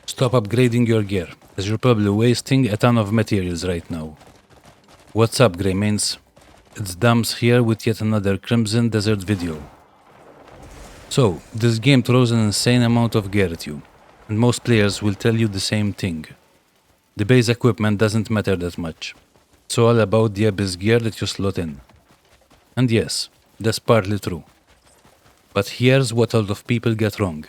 Stop upgrading your gear, as you're probably wasting a ton of materials right now. What's up, Greymains? It's Dams here with yet another Crimson Desert video. So, this game throws an insane amount of gear at you, and most players will tell you the same thing. The base equipment doesn't matter that much. It's all about the abyss gear that you slot in. And yes, that's partly true. But here's what a lot of people get wrong.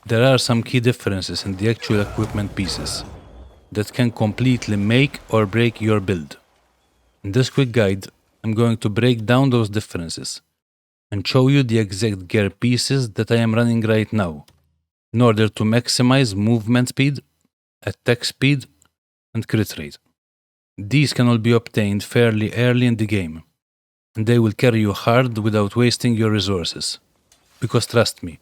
There are some key differences in the actual equipment pieces that can completely make or break your build. In this quick guide, I'm going to break down those differences and show you the exact gear pieces that I am running right now in order to maximize movement speed, attack speed, and crit rate. These can all be obtained fairly early in the game, and they will carry you hard without wasting your resources. Because trust me,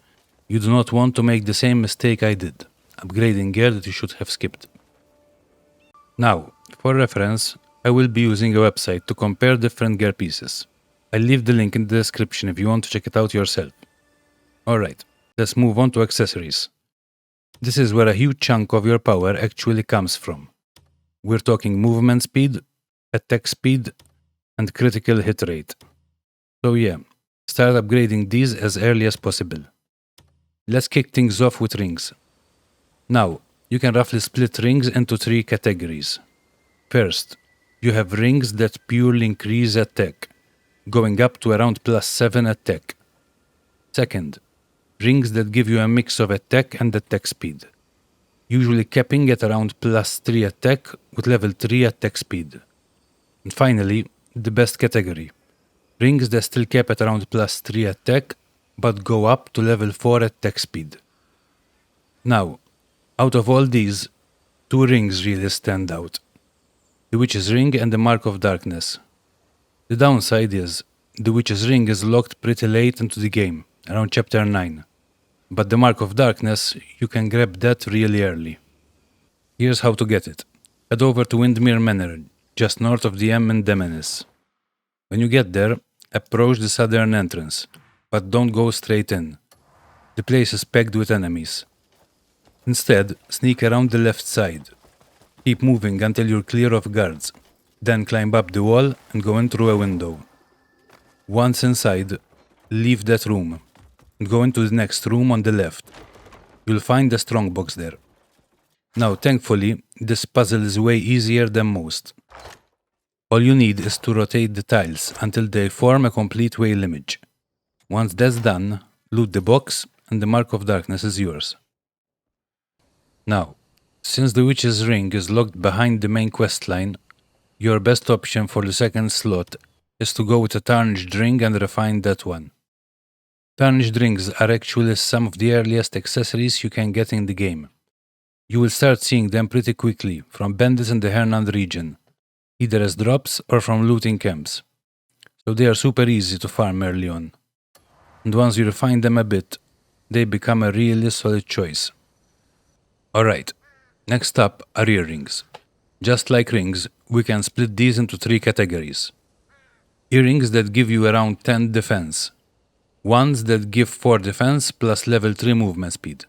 you do not want to make the same mistake I did, upgrading gear that you should have skipped. Now, for reference, I will be using a website to compare different gear pieces. I'll leave the link in the description if you want to check it out yourself. Alright, let's move on to accessories. This is where a huge chunk of your power actually comes from. We're talking movement speed, attack speed, and critical hit rate. So yeah, start upgrading these as early as possible. Let's kick things off with rings. Now, you can roughly split rings into 3 categories. First, you have rings that purely increase attack, going up to around +7 attack. Second, rings that give you a mix of attack and attack speed, usually capping at around +3 attack with level 3 attack speed. And finally, the best category, rings that still cap at around +3 attack, but go up to level 4 attack speed. Now, out of all these, 2 rings really stand out. The Witch's Ring and the Mark of Darkness. The downside is, the Witch's Ring is locked pretty late into the game, around chapter 9. But the Mark of Darkness, you can grab that really early. Here's how to get it. Head over to Windmere Manor, just north of the M in Demenis. When you get there, approach the southern entrance, but don't go straight in. The place is packed with enemies. Instead, sneak around the left side. Keep moving until you're clear of guards, then climb up the wall and go in through a window. Once inside, leave that room and go into the next room on the left. You'll find the strongbox there. Now, thankfully, this puzzle is way easier than most. All you need is to rotate the tiles until they form a complete whale image. Once that's done, loot the box and the Mark of Darkness is yours. Now, since the Witch's Ring is locked behind the main questline, your best option for the second slot is to go with a Tarnished Ring and refine that one. Tarnished Rings are actually some of the earliest accessories you can get in the game. You will start seeing them pretty quickly from bandits in the Hernand region, either as drops or from looting camps. So they are super easy to farm early on. And once you refine them a bit, they become a really solid choice. Alright, next up are earrings. Just like rings, we can split these into 3 categories. Earrings that give you around 10 defense. Ones that give 4 defense plus level 3 movement speed.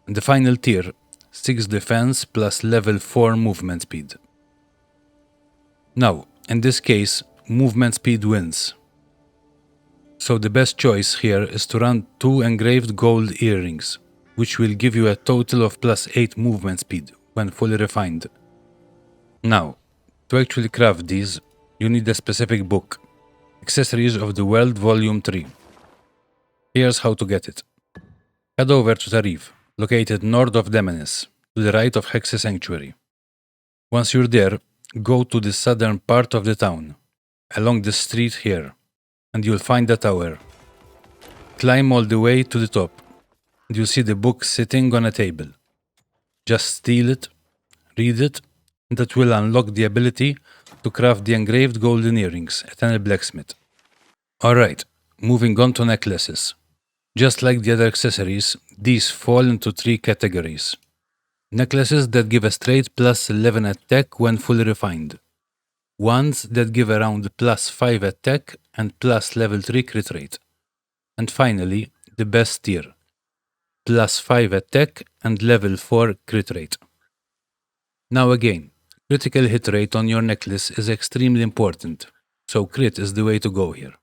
And the final tier, 6 defense plus level 4 movement speed. Now, in this case, movement speed wins. So the best choice here is to run 2 engraved gold earrings, which will give you a total of +8 movement speed when fully refined. Now, to actually craft these, you need a specific book, Accessories of the World Volume 3. Here's how to get it. Head over to Tariv, located north of Demenis, to the right of Hex's Sanctuary. Once you're there, go to the southern part of the town, along the street here, and you'll find the tower. Climb all the way to the top, and you'll see the book sitting on a table. Just steal it, read it, and that will unlock the ability to craft the engraved golden earrings at any blacksmith. Alright, moving on to necklaces. Just like the other accessories, these fall into 3 categories. Necklaces that give a straight +11 attack when fully refined. Ones that give around +5 attack and +level 3 crit rate. And finally, the best tier. plus 5 attack, and level 4 crit rate. Now again, critical hit rate on your necklace is extremely important, so crit is the way to go here.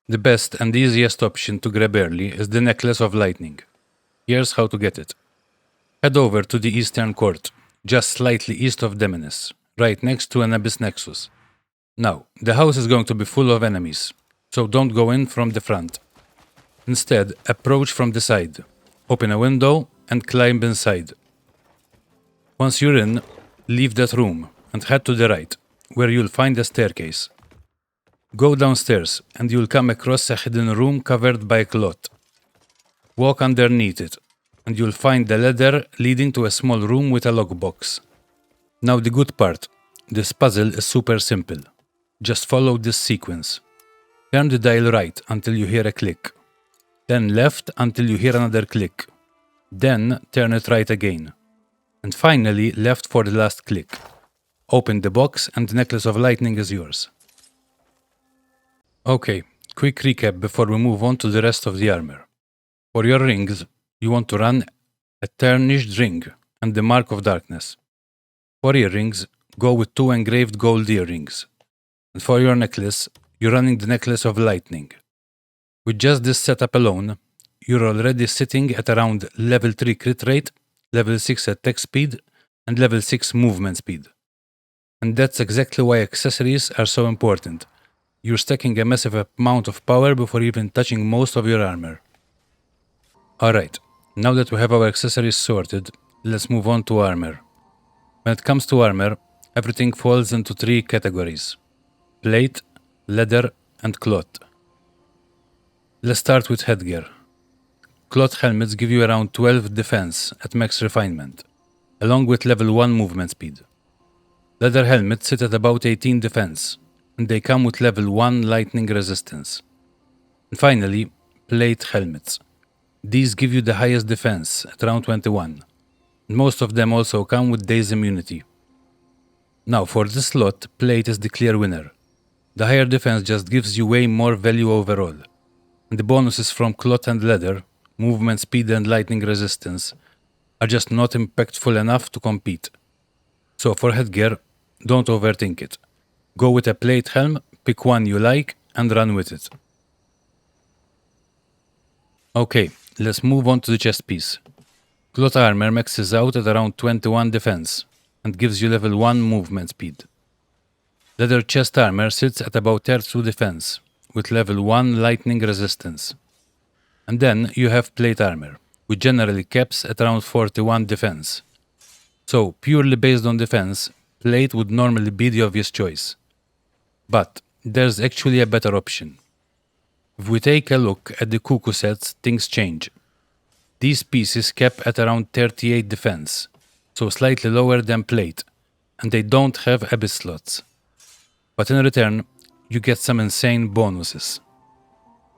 The best and easiest option to grab early is the Necklace of Lightning. Here's how to get it. Head over to the Eastern Court, just slightly east of Demonis, right next to an Abyss Nexus. Now, the house is going to be full of enemies, so don't go in from the front. Instead, approach from the side, open a window, and climb inside. Once you're in, leave that room and head to the right, where you'll find a staircase. Go downstairs, and you'll come across a hidden room covered by cloth. Walk underneath it, and you'll find a ladder leading to a small room with a lockbox. Now the good part, this puzzle is super simple. Just follow this sequence. Turn the dial right until you hear a click. Then left until you hear another click. Then turn it right again. And finally left for the last click. Open the box and the Necklace of Lightning is yours. Okay, quick recap before we move on to the rest of the armor. For your rings, you want to run a Tarnished Ring and the Mark of Darkness. For earrings, go with 2 Engraved Gold Earrings. And for your necklace, you're running the Necklace of Lightning. With just this setup alone, you're already sitting at around level 3 crit rate, level 6 attack speed, and level 6 movement speed. And that's exactly why accessories are so important. You're stacking a massive amount of power before even touching most of your armor. Alright, now that we have our accessories sorted, let's move on to armor. When it comes to armor, everything falls into 3 categories: plate, leather, and cloth. Let's start with headgear. Cloth helmets give you around 12 defense at max refinement, along with level 1 movement speed. Leather helmets sit at about 18 defense, and they come with level 1 lightning resistance. And finally, plate helmets. These give you the highest defense at around 21, and most of them also come with daze immunity. Now for this slot, plate is the clear winner. The higher defense just gives you way more value overall, and the bonuses from cloth and leather, movement speed and lightning resistance, are just not impactful enough to compete. So for headgear, don't overthink it. Go with a plate helm, pick one you like, and run with it. Okay, let's move on to the chest piece. Cloth armor maxes out at around 21 defense, and gives you level 1 movement speed. Leather chest armor sits at about 32 defense, with level 1 lightning resistance. And then you have plate armor, which generally caps at around 41 defense. So, purely based on defense, plate would normally be the obvious choice. But there's actually a better option. If we take a look at the Kuku sets, things change. These pieces cap at around 38 defense, so slightly lower than plate, and they don't have abyss slots. But in return, you get some insane bonuses.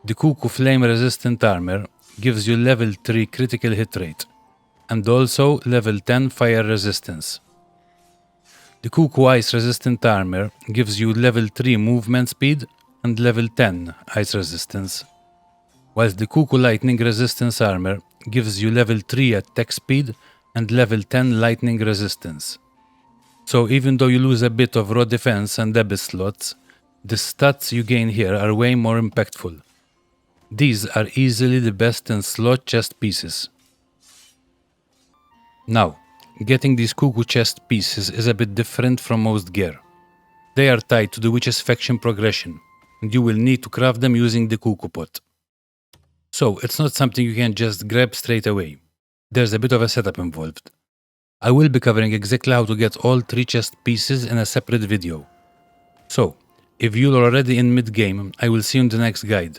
The Kuku Flame-Resistant Armor gives you level 3 critical hit rate, and also level 10 fire resistance. The Kuku Ice Resistant Armor gives you level 3 movement speed and level 10 ice resistance, whilst the Kuku Lightning Resistance Armor gives you level 3 attack speed and level 10 lightning resistance. So even though you lose a bit of raw defense and abyss slots, the stats you gain here are way more impactful. These are easily the best in slot chest pieces. Now, getting these Kuku chest pieces is a bit different from most gear. They are tied to the Witch's faction progression, and you will need to craft them using the Kuku pot. So, it's not something you can just grab straight away. There's a bit of a setup involved. I will be covering exactly how to get all 3 chest pieces in a separate video. So, if you're already in mid-game, I will see you in the next guide.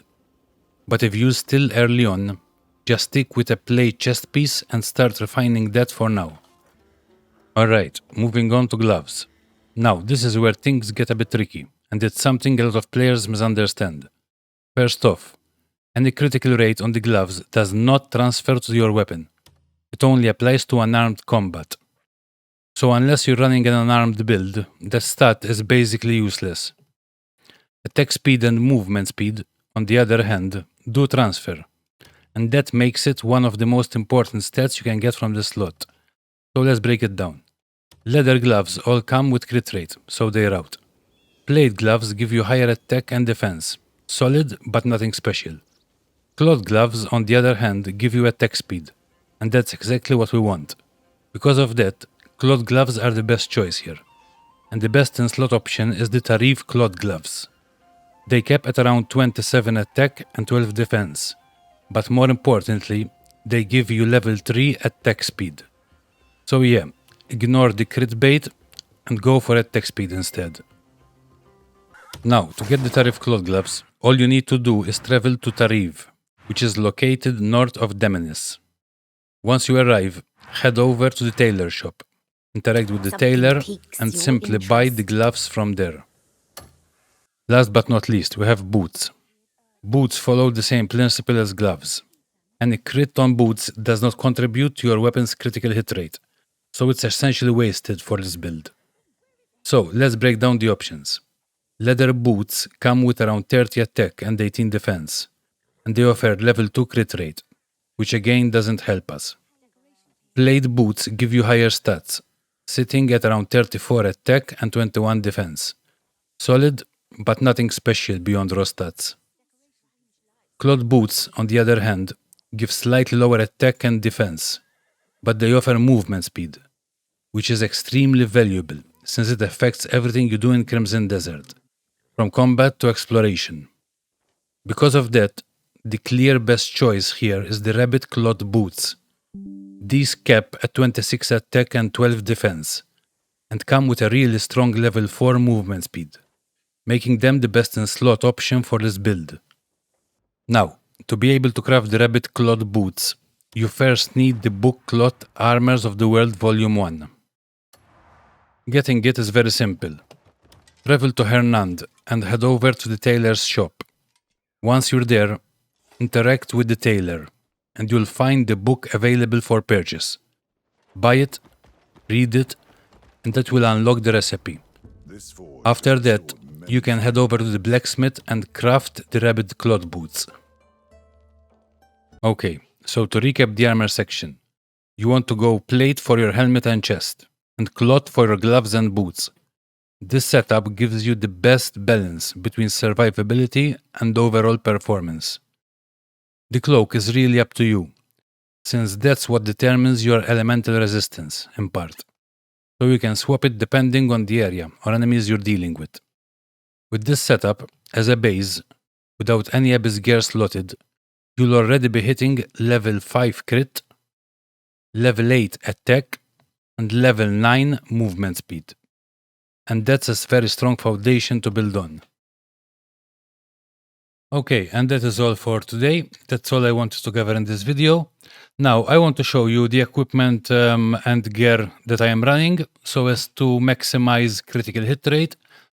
But if you're still early on, just stick with a plate chest piece and start refining that for now. Alright, moving on to gloves. Now, this is where things get a bit tricky, and it's something a lot of players misunderstand. First off, any critical rate on the gloves does not transfer to your weapon. It only applies to unarmed combat. So unless you're running an unarmed build, the stat is basically useless. Attack speed and movement speed, on the other hand, do transfer, and that makes it one of the most important stats you can get from this slot. So let's break it down. Leather gloves all come with crit rate, so they're out. Plate gloves give you higher attack and defense, solid but nothing special. Cloth gloves, on the other hand, give you attack speed, and that's exactly what we want. Because of that, cloth gloves are the best choice here, and the best in slot option is the Tariv Cloth Gloves. They cap at around 27 attack and 12 defense, but more importantly, they give you level 3 attack speed. So yeah, ignore the crit bait and go for attack speed instead. Now, to get the Tariv Cloth Gloves, all you need to do is travel to Tariv, which is located north of Demenis. Once you arrive, head over to the tailor shop, interact with the tailor, and simply buy the gloves from there. Last but not least, we have boots. Boots follow the same principle as gloves. Any crit on boots does not contribute to your weapon's critical hit rate, so it's essentially wasted for this build. So, let's break down the options. Leather boots come with around 30 attack and 18 defense, and they offer level 2 crit rate, which again doesn't help us. Plate boots give you higher stats, sitting at around 34 attack and 21 defense. Solid, but nothing special beyond raw stats. Cloth boots, on the other hand, give slightly lower attack and defense, but they offer movement speed, which is extremely valuable since it affects everything you do in Crimson Desert, from combat to exploration. Because of that, the clear best choice here is the rabbit cloth boots. These cap at 26 attack and 12 defense, and come with a really strong level 4 movement speed, making them the best in slot option for this build. Now, to be able to craft the rabbit cloth boots, you first need the book Cloth Armors of the World Volume 1. Getting it is very simple. Travel to Hernand and head over to the tailor's shop. Once you're there, interact with the tailor, and you'll find the book available for purchase. Buy it, read it, and that will unlock the recipe. After that, you can head over to the blacksmith and craft the rabbit cloth boots. Okay, so to recap the armor section, you want to go plate for your helmet and chest, and cloth for your gloves and boots. This setup gives you the best balance between survivability and overall performance. The cloak is really up to you, since that's what determines your elemental resistance, in part. So you can swap it depending on the area or enemies you're dealing with. With this setup, as a base, without any abyss gear slotted, you'll already be hitting level 5 crit, level 8 attack, and level 9 movement speed. And that's a very strong foundation to build on. Okay, and that is all for today. That's all I wanted to cover in this video. Now, I want to show you the equipment and gear that I am running so as to maximize critical hit rate,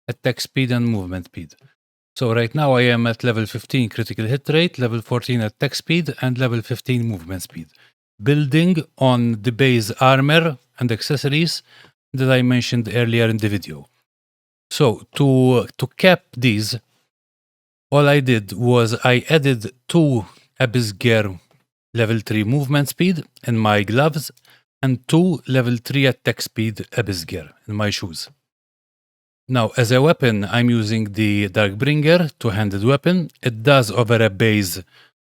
attack speed, and movement speed. So right now I am at level 15 critical hit rate, level 14 attack speed, and level 15 movement speed, building on the base armor and accessories that I mentioned earlier in the video. So to cap these, all I did was I added 2 Abyss Gear level 3 movement speed in my gloves and 2 level 3 attack speed Abyss Gear in my shoes. Now, as a weapon, I'm using the Darkbringer two-handed weapon. It does offer a base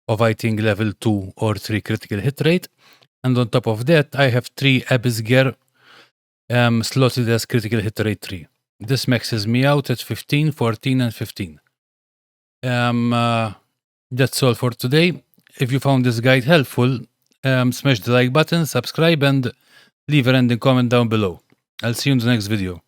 of, I think, level 2 or 3 critical hit rate. And on top of that, I have 3 Abyss Gear slotted as critical hit rate 3. This maxes me out at 15, 14, and 15. That's all for today. If you found this guide helpful, smash the like button, subscribe, and leave a random comment down below. I'll see you in the next video.